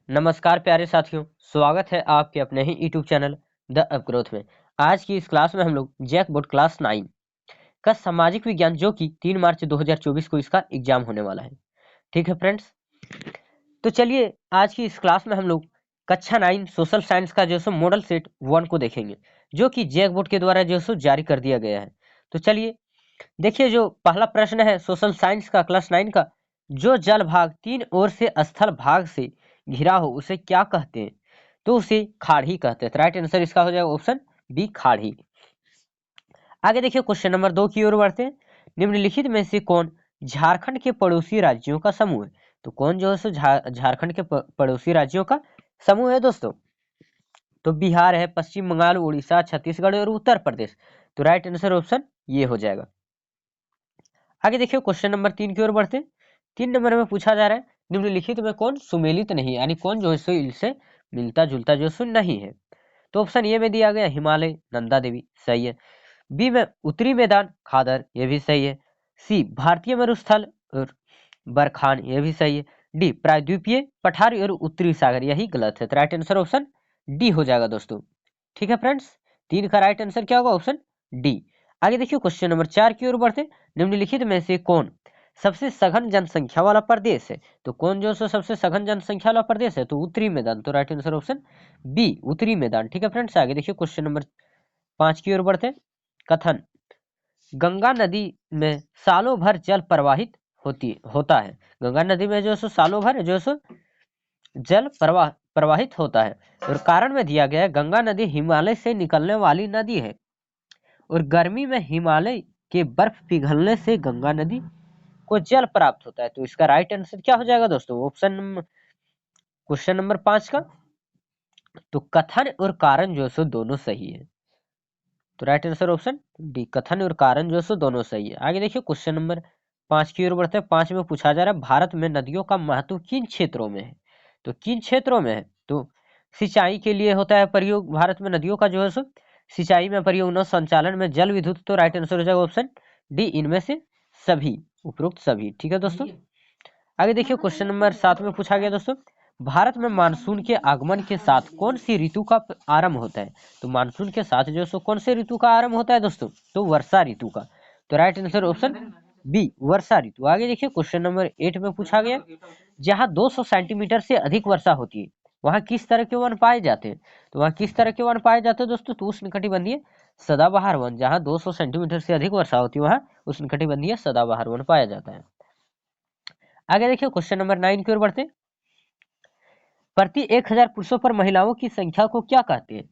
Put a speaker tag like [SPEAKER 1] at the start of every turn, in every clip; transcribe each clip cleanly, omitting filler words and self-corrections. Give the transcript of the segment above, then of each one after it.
[SPEAKER 1] नमस्कार प्यारे साथियों, स्वागत है आपके अपने ही यूट्यूब चैनल द अपग्रोथ में। आज की इस क्लास में हम लोग जैक बोर्ड क्लास 9 का सामाजिक विज्ञान जो कि 3 मार्च 2024 को इसका एग्जाम होने वाला है। ठीक है फ्रेंड्स, तो चलिए आज की इस क्लास में हम लोग कक्षा 9 सोशल साइंस का जो सो मॉडल सेट 1 को देखेंगे, जो कि जैक बोर्ड के द्वारा जो सो जारी कर दिया गया है। तो चलिए देखिए, जो पहला प्रश्न है सोशल साइंस का क्लास 9 का, जो जल भाग तीन ओर से स्थल भाग से घिरा हो उसे क्या कहते हैं? तो उसे खाड़ी कहते हैं। तो राइट आंसर इसका हो जाएगा ऑप्शन बी, खाड़ी। आगे देखिए क्वेश्चन नंबर 2 की ओर बढ़ते हैं। निम्नलिखित में से कौन झारखंड के पड़ोसी राज्यों का समूह है? तो कौन जो है सो झारखंड के पड़ोसी राज्यों का समूह है दोस्तों? तो बिहार है, पश्चिम बंगाल, उड़ीसा, छत्तीसगढ़ और उत्तर प्रदेश। तो राइट आंसर ऑप्शन ये हो जाएगा। आगे देखिए क्वेश्चन नंबर 3 की ओर बढ़ते हैं। 3 नंबर में पूछा जा रहा है, निम्नलिखित में कौन सुमेलित नहीं है, यानी कौन जो है सो इनसे मिलता जुलता जो सो नहीं है? तो ऑप्शन ए में दिया गया हिमालय, नंदा देवी, सही है। बी में उत्तरी मैदान, खादर, ये भी सही है। सी भारतीय मरुस्थल और बरखान, ये भी सही है। डी प्रायद्वीपीय पठारी और उत्तरी सागर, यही गलत है। तो राइट आंसर ऑप्शन डी हो जाएगा दोस्तों। ठीक है फ्रेंड्स, 3 का राइट आंसर क्या होगा? Option D. आगे देखिए क्वेश्चन नंबर 4 की ओर बढ़ते। निम्नलिखित में से कौन सबसे सघन जनसंख्या वाला प्रदेश है? तो कौन जो सो सबसे सघन जनसंख्या वाला प्रदेश है? तो उत्तरी मैदान। तो राइट आंसर ऑप्शन बी, उत्तरी मैदान। ठीक है फ्रेंड्स, आगे देखिए क्वेश्चन नंबर 5 की ओर बढ़ते। कथन, गंगा नदी में सालों भर जल प्रवाहित होता है। गंगा नदी में जो सो सालों भर जो सो जल प्रवाहित होता है। और कारण में दिया गया है, गंगा नदी हिमालय से निकलने वाली नदी है और गर्मी में हिमालय के बर्फ पिघलने से गंगा नदी को जल प्राप्त होता है। तो इसका राइट आंसर क्या हो जाएगा दोस्तों? ऑप्शन क्वेश्चन नंबर 5 का, तो कथन और कारण जो सो दोनों सही है। तो राइट आंसर ऑप्शन डी, कथन और कारण जो सो दोनों सही है। आगे देखिए क्वेश्चन नंबर 5 की ओर बढ़ते हैं। 5 में पूछा जा रहा है, भारत में नदियों का महत्व किन क्षेत्रों में है? तो किन क्षेत्रों में है? तो सिंचाई के लिए होता है प्रयोग भारत में नदियों का जो है सो सिंचाई में प्रयोग, नौ संचालन में, जल विद्युत। तो राइट आंसर हो जाएगा ऑप्शन डी, इनमें से सभी, उपरोक्त सभी। ठीक है दोस्तों, आगे देखिए क्वेश्चन नंबर 7 में पूछा गया दोस्तों, भारत में मानसून के आगमन के साथ कौन सी ऋतु का आरंभ होता है? तो मानसून के साथ जो सो कौन से ऋतु का आरंभ होता है दोस्तों? तो वर्षा ऋतु का। तो राइट आंसर ऑप्शन बी, वर्षा ऋतु। आगे देखिए क्वेश्चन नंबर 8 में पूछा गया, जहां 200 सेंटीमीटर से अधिक वर्षा होती है वहां किस तरह के वन पाए जाते हैं? तो वहां किस तरह के वन पाए जाते हैं दोस्तों? तो उष्णकटिबंधीय सदाबहार वन। जहां 200 सेंटीमीटर से अधिक वर्षा होती है वहां उष्णकटिबंधीय सदाबहार वन पाया जाता है। आगे देखिए क्वेश्चन नंबर 9 की ओर बढ़ते हैं। प्रति 1000 पुरुषों पर महिलाओं की संख्या को क्या कहते हैं?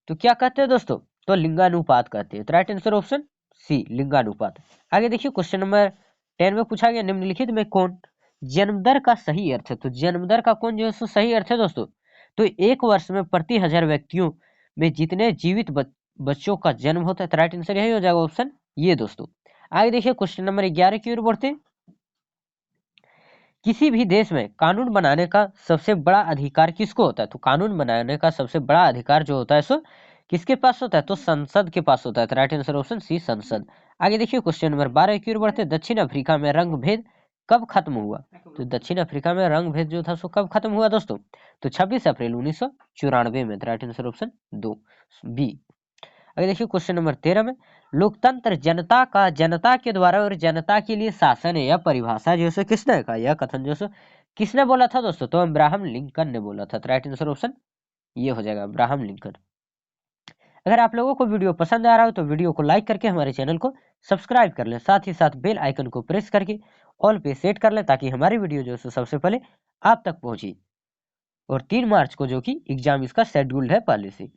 [SPEAKER 1] तो क्या कहते हैं दोस्तों? तो लिंगानुपात कहते हैं। तो राइट आंसर ऑप्शन सी, लिंगानुपात। आगे देखिए क्वेश्चन नंबर 10 में पूछा गया, निम्नलिखित में कौन जन्म दर का सही अर्थ है? तो जन्म दर का कौन जो है सो सही अर्थ है दोस्तों? तो एक वर्ष में प्रति 1000 व्यक्तियों में जितने जीवित बच्चों का जन्म होता है। तो राइट आंसर यही हो जाएगा ऑप्शन ये दोस्तों। आगे देखिए क्वेश्चन नंबर 11 की ओर बढ़ते हैं। किसी भी देश में कानून बनाने का सबसे बड़ा अधिकार किसको होता है? तो कानून बनाने का सबसे बड़ा अधिकार जो होता है सो किसके पास होता है? तो संसद के पास होता है। तो राइट आंसर ऑप्शन सी, संसद। आगे देखिए क्वेश्चन नंबर 12 की ओर बढ़ते हैं। दक्षिण अफ्रीका में रंग भेद कब खत्म हुआ? तो दक्षिण अफ्रीका में रंग भेद जो था सो कब खत्म हुआ दोस्तों? तो 26 अप्रैल 1994 में। राइट आंसर ऑप्शन दो, बी। अगर देखिए क्वेश्चन नंबर 13 में, लोकतंत्र जनता के द्वारा और जनता के लिए शासन है, यह परिभाषा जो है किसने कहा? यह कथन जो है किसने बोला था दोस्तों? तो अब्राहम लिंकन ने बोला था। तो राइट आंसर ऑप्शन ये हो जाएगा, अब्राहम लिंकन। अगर आप लोगों को वीडियो पसंद आ रहा हो तो वीडियो को लाइक करके हमारे चैनल को सब्सक्राइब कर लें, साथ ही साथ बेल आइकन को प्रेस करके ऑल पे सेट कर लें, ताकि हमारी वीडियो जो है सबसे पहले आप तक पहुंचे। और 3 मार्च को जो कि एग्जाम इसका शेड्यूल्ड है पहले से।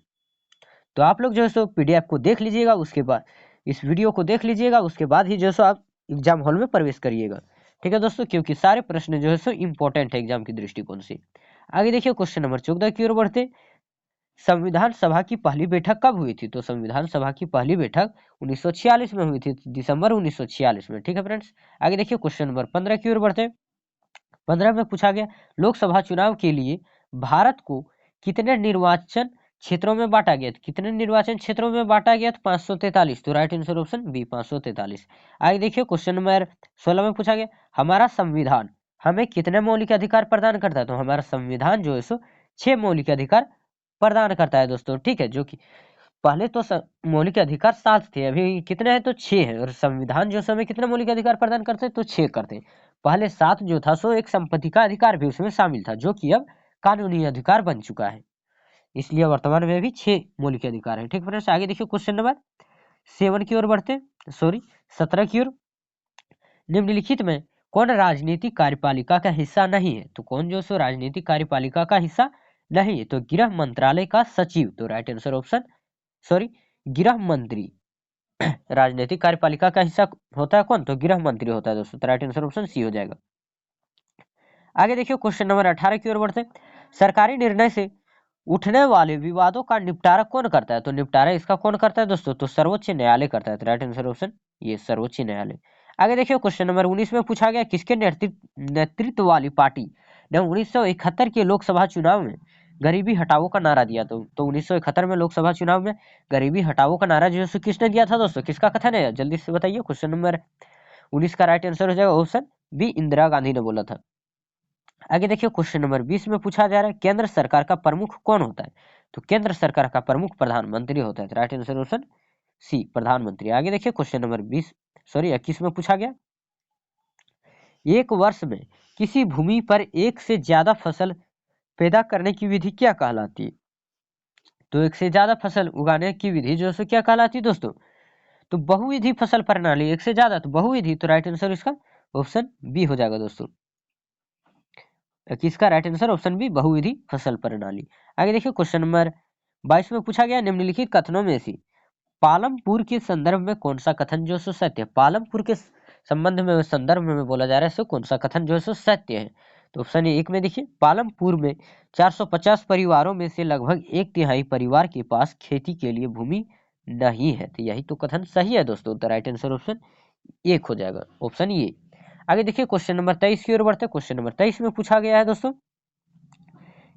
[SPEAKER 1] तो आप लोग जो है सो पीडीएफ को देख लीजिएगा, उसके बाद इस वीडियो को देख लीजिएगा, उसके बाद ही जो है सो आप एग्जाम हॉल में प्रवेश करिएगा। ठीक है दोस्तों, क्योंकि सारे प्रश्न जो है सो इंपॉर्टेंट है एग्जाम की दृष्टिकोण से। आगे देखिए क्वेश्चन नंबर 14 की ओर बढ़ते। संविधान सभा की पहली बैठक कब हुई थी? तो संविधान सभा की पहली बैठक 1946 में हुई थी, दिसंबर 1946 में। ठीक है फ्रेंड्स, आगे देखिए क्वेश्चन नंबर 15 की ओर बढ़ते। 15 में पूछा गया, लोकसभा चुनाव के लिए भारत को कितने निर्वाचन क्षेत्रों में बांटा गया? कितने निर्वाचन क्षेत्रों में बांटा गया? तो 543। तो राइट आंसर ऑप्शन बी, 543। आगे देखिए क्वेश्चन नंबर 16 में पूछा गया, हमारा संविधान हमें कितने मौलिक अधिकार प्रदान करता है? तो हमारा संविधान जो है सो 6 मौलिक अधिकार प्रदान करता है दोस्तों, ठीक है। जो कि पहले तो मौलिक अधिकार 7 थे, अभी कितने हैं? तो 6 है। और संविधान जो समय कितने मौलिक अधिकार प्रदान करते हैं? तो 6 करते हैं। पहले 7 जो था सो एक संपत्ति का अधिकार भी उसमें शामिल था, जो कि अब कानूनी अधिकार बन चुका है। इसलिए वर्तमान में भी 6 मौलिक अधिकार है, ठीक फ्रेंड्स। आगे देखिए क्वेश्चन नंबर 7 की ओर बढ़ते, सॉरी 17 की ओर। निम्नलिखित में कौन राजनीतिक कार्यपालिका का हिस्सा नहीं है? तो कौन जो सो राजनीतिक कार्यपालिका का हिस्सा नहीं है? तो गृह मंत्रालय का सचिव। तो राइट आंसर ऑप्शन, सॉरी गृह मंत्री राजनीतिक कार्यपालिका का हिस्सा होता है कौन? तो गृह मंत्री होता है दोस्तों। तो राइट आंसर ऑप्शन सी हो जाएगा। आगे देखिए क्वेश्चन नंबर 18 की ओर बढ़ते। सरकारी निर्णय से उठने वाले विवादों का निपटारा कौन करता है? तो निपटारा इसका कौन करता है दोस्तों? तो सर्वोच्च न्यायालय करता है। तो राइट आंसर ऑप्शन ये सर्वोच्च न्यायालय। आगे देखिए क्वेश्चन नंबर 19 में पूछा गया किसके नेतृत्व वाली पार्टी ने 1971 के लोकसभा चुनाव में गरीबी हटाओ का नारा दिया? तो 1971 में लोकसभा चुनाव में गरीबी हटाओ का नारा जो है किसने दिया था दोस्तों? किसका कथन है? जल्दी से बताइए। क्वेश्चन नंबर 19 का राइट आंसर हो जाएगा ऑप्शन बी, इंदिरा गांधी ने बोला था। आगे देखिए क्वेश्चन नंबर 20 में पूछा जा रहा है केंद्र सरकार का प्रमुख कौन होता है? तो केंद्र सरकार का प्रमुख प्रधानमंत्री होता है। राइट आंसर ऑप्शन सी, प्रधानमंत्री। आगे देखिए क्वेश्चन नंबर 21 में पूछा गया एक वर्ष में किसी भूमि पर एक से ज्यादा फसल पैदा करने की विधि क्या कहलाती है? तो एक से ज्यादा फसल उगाने की विधि जो है क्या कहलाती है दोस्तों? तो बहुविधि फसल प्रणाली। एक से ज्यादा तो बहुविधि। तो राइट आंसर इसका ऑप्शन बी हो जाएगा दोस्तों। किसका राइट आंसर? ऑप्शन बी, बहुविधि फसल प्रणाली। आगे देखिए क्वेश्चन नंबर 22 में पूछा गया निम्नलिखित कथनों में से पालमपुर के संदर्भ में कौन सा कथन जो सो सत्य है? पालमपुर के संबंध में संदर्भ में बोला जा रहा है सो कौन सा कथन जो सो सत्य है? तो ऑप्शन एक में देखिए पालमपुर में 450 परिवारों में से लगभग 1/3 परिवार के पास खेती के लिए भूमि नहीं है। तो यही तो कथन सही है दोस्तों। तो राइट आंसर ऑप्शन एक हो जाएगा, ऑप्शन ये। आगे देखिए क्वेश्चन नंबर 23 की ओर बढ़ते। क्वेश्चन नंबर 23 में पूछा गया है दोस्तों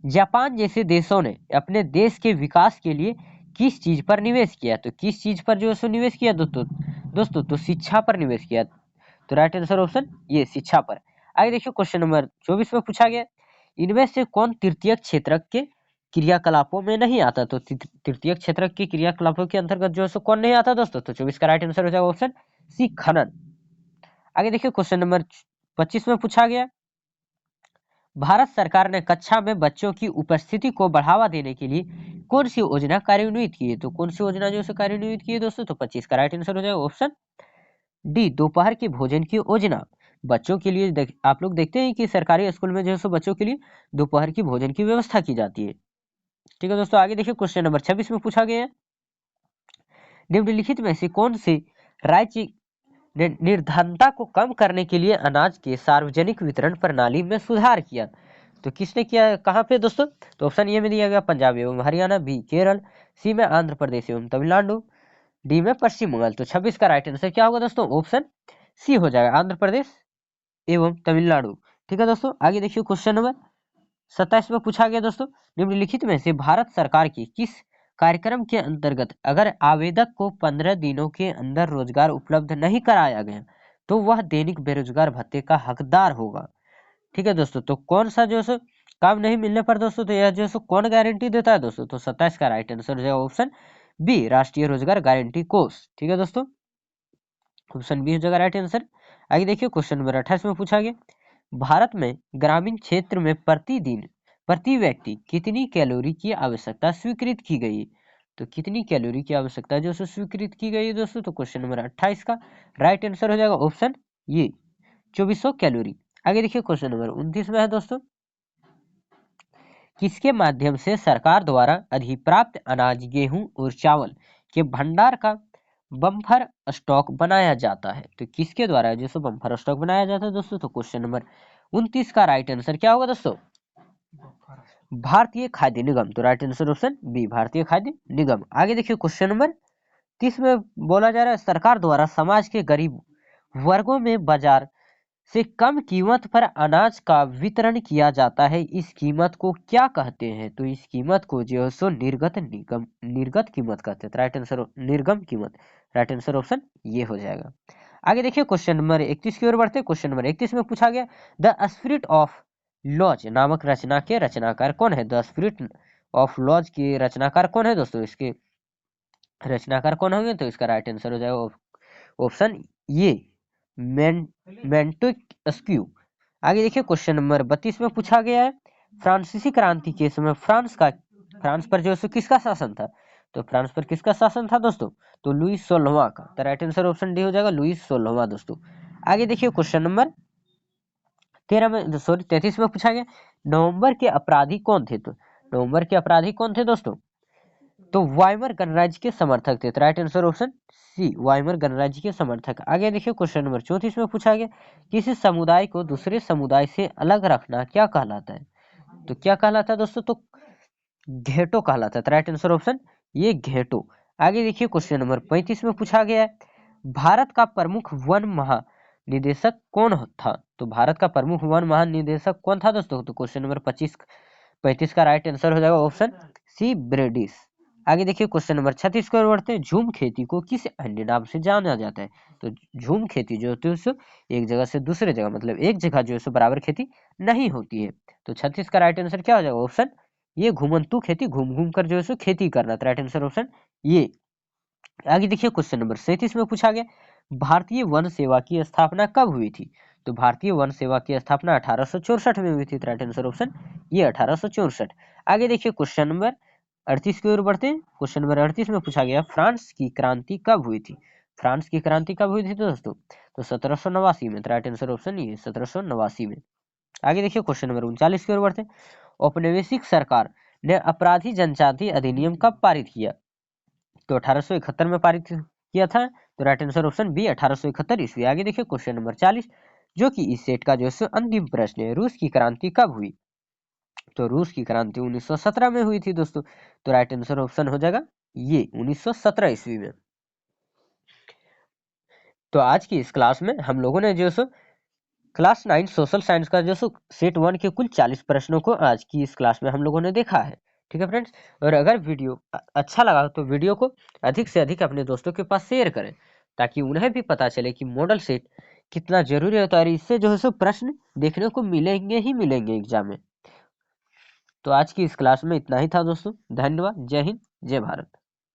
[SPEAKER 1] जापान जैसे देशों ने अपने देश के विकास के लिए किस चीज पर निवेश किया? तो किस चीज पर जो है सो निवेश किया दोस्तों? तो शिक्षा पर निवेश किया। तो राइट आंसर ऑप्शन ये, शिक्षा पर। आगे देखिए क्वेश्चन नंबर 24 में पूछा गया इनमें से कौन तृतीय क्षेत्र के क्रियाकलापों में नहीं आता? तो तृतीय क्षेत्र के क्रियाकलापों के अंतर्गत जो है सो कौन नहीं आता दोस्तों? तो 24 का राइट आंसर हो जाएगा ऑप्शन सी, खनन। आगे देखिए क्वेश्चन नंबर 25 में पूछा गया भारत सरकार ने कक्षा में बच्चों की उपस्थिति को बढ़ावा देने के लिए कौन सी योजना कार्यान्वित की है? तो कौन सी योजना जो है कार्यान्वित की है दोस्तों? तो 25 का राइट आंसर हो जाएगा ऑप्शन डी, दोपहर के भोजन की योजना। बच्चों के लिए आप लोग देखते हैं कि सरकारी स्कूल में जो है सो बच्चों के लिए दोपहर की भोजन की व्यवस्था की जाती है। ठीक है दोस्तों। आगे देखिए क्वेश्चन नंबर 26 में पूछा गया है निम्नलिखित में से कौन से राज्य ने निर्धनता को कम करने के लिए अनाज के सार्वजनिक वितरण प्रणाली में सुधार किया? तो किसने किया, कहां पे दोस्तों? तो ऑप्शन ए में दिया गया पंजाब एवं हरियाणा, बी केरल, सी में आंध्र प्रदेश एवं तमिलनाडु, डी में पश्चिम बंगाल। तो 26 का राइट आंसर क्या होगा दोस्तों? ऑप्शन सी हो जाएगा, आंध्र प्रदेश एवं तमिलनाडु। ठीक है दोस्तों। आगे देखिए क्वेश्चन नंबर 27 में पूछा गया दोस्तों निम्नलिखित में से भारत सरकार की किस कार्यक्रम के अंतर्गत अगर आवेदक को 15 दिनों के अंदर रोजगार उपलब्ध नहीं कराया गया तो वह दैनिक बेरोजगार भत्ते का हकदार होगा? ठीक है दोस्तों। तो कौन सा जो है काम नहीं मिलने पर दोस्तों तो यह जो है कौन गारंटी देता है दोस्तों? तो 27 का राइट आंसर हो जाएगा ऑप्शन बी, राष्ट्रीय रोजगार गारंटी कोष। ठीक है दोस्तों, ऑप्शन बी हो जाएगा राइट आंसर। आगे देखिए क्वेश्चन नंबर 28 में पूछा गया भारत में ग्रामीण क्षेत्र में प्रतिदिन प्रति व्यक्ति कितनी कैलोरी की आवश्यकता स्वीकृत की गई? तो कितनी कैलोरी की आवश्यकता जो स्वीकृत की गई है दोस्तों? तो क्वेश्चन नंबर 28 का राइट आंसर हो जाएगा ऑप्शन ये, 2400 कैलोरी। आगे देखिए क्वेश्चन नंबर 29 में है दोस्तों किसके माध्यम से सरकार द्वारा अधिप्राप्त अनाज, गेहूं और चावल के भंडार का बम्पर स्टॉक बनाया जाता है? तो किसके द्वारा जो बम्पर स्टॉक बनाया जाता है दोस्तों? तो क्वेश्चन नंबर 29 का राइट आंसर क्या होगा दोस्तों? भारतीय खाद्य निगम। तो राइट आंसर ऑप्शन बी, भारतीय खाद्य निगम। आगे देखिए क्वेश्चन नंबर 30 में बोला जा रहा है सरकार द्वारा समाज के गरीब वर्गों में बाजार से कम कीमत पर अनाज का वितरण किया जाता है, इस कीमत को क्या कहते हैं? तो इस कीमत को जो है सो निर्गत कीमत कहते हैं। राइट आंसर निर्गम कीमत, राइट आंसर ऑप्शन ये हो जाएगा। आगे देखिए क्वेश्चन नंबर 31 की ओर बढ़ते हैं। क्वेश्चन नंबर 31 में पूछा गया द स्पिरिट ऑफ लॉज नामक रचना के रचनाकार कौन है। द स्पिरिट ऑफ लॉज के रचनाकार कौन है दोस्तों, इसके रचनाकार कौन होंगे, तो इसका राइट आंसर हो जाएगा ऑप्शन ये मेंटेस्क्यू। आगे देखिए क्वेश्चन नंबर 32 में पूछा गया है फ्रांसीसी क्रांति के समय फ्रांस पर जो है किसका शासन था। तो फ्रांस पर किसका शासन था दोस्तों, तो लुईस 16वां का। तो राइट आंसर ऑप्शन डी हो जाएगा लुईस 16वां दोस्तों। आगे देखिए क्वेश्चन नंबर 33 में पूछा गया नवंबर के अपराधी कौन थे। तो नवंबर के अपराधी कौन थे दोस्तों, तो वाइमर गणराज्य के समर्थक थे। तो right answer option C Weimar गणराज्य के समर्थक। आगे देखिए क्वेश्चन नंबर 34 में पूछा गया किसी समुदाय को दूसरे समुदाय से अलग रखना क्या कहलाता है। तो क्या कहलाता है दोस्तों, तो घेटो कहलाता है। तो राइट आंसर ऑप्शन ये घेटो। आगे देखिए क्वेश्चन नंबर 35 में पूछा गया है भारत का प्रमुख वन महानिदेशक कौन था। तो भारत का प्रमुख वन महानिदेशक कौन था दोस्तों, तो क्वेश्चन नंबर 35 का राइट आंसर हो जाएगा ऑप्शन सी ब्रेडिस। आगे देखिए क्वेश्चन नंबर 36 की ओर बढ़ते हैं झूम खेती को किस अन्य नाम से जाना जाता है। तो झूम खेती जो होती है उससे एक जगह से दूसरे जगह, मतलब एक जगह जो है बराबर खेती नहीं होती है। तो 36 का राइट आंसर क्या हो जाएगा ऑप्शन ये घुमंतु खेती, घूम घूम कर जो है खेती करना। तो राइट आंसर ऑप्शन ये। आगे देखिए क्वेश्चन नंबर 37 में पूछा गया भारतीय वन सेवा की स्थापना कब हुई थी। तो भारतीय वन सेवा की स्थापना 1864 में हुई थी। राइट आंसर ऑप्शन ये 1864। आगे देखिए क्वेश्चन नंबर 38 की ओर बढ़ते हैं। क्वेश्चन नंबर 38 में पूछा गया फ्रांस की क्रांति कब हुई थी। फ्रांस की क्रांति कब हुई थी दोस्तों, तो 1789 में। राइट आंसर ऑप्शन ये 1789 में। आगे देखिए क्वेश्चन नंबर 39 की ओर बढ़ते हैं औपनिवेशिक सरकार ने अपराधी जनजाति अधिनियम कब पारित किया। तो 1871 में पारित किया था। तो राइट आंसर ऑप्शन बी 1871 ईस्वी। आगे देखिए क्वेश्चन नंबर 40 जो कि इस सेट का जो है अंतिम प्रश्न है रूस की क्रांति कब हुई। तो रूस की क्रांति 1917 में हुई थी दोस्तों। तो राइट आंसर ऑप्शन हो जाएगा ये 1917 ईस्वी में। तो आज की इस क्लास में हम लोगों ने जो क्लास 9 सोशल साइंस का जो सेट 1 के कुल 40 प्रश्नों को आज की इस क्लास में हम लोगों ने देखा है। ठीक है फ्रेंड्स, और अगर वीडियो अच्छा लगा तो वीडियो को अधिक से अधिक अपने दोस्तों के पास शेयर करें ताकि उन्हें भी पता चले कि मॉडल सेट कितना जरूरी होता है और इससे जो है प्रश्न देखने को मिलेंगे ही मिलेंगे एग्जाम में। तो आज की इस क्लास में इतना ही था दोस्तों। धन्यवाद। जय हिंद, जय भारत।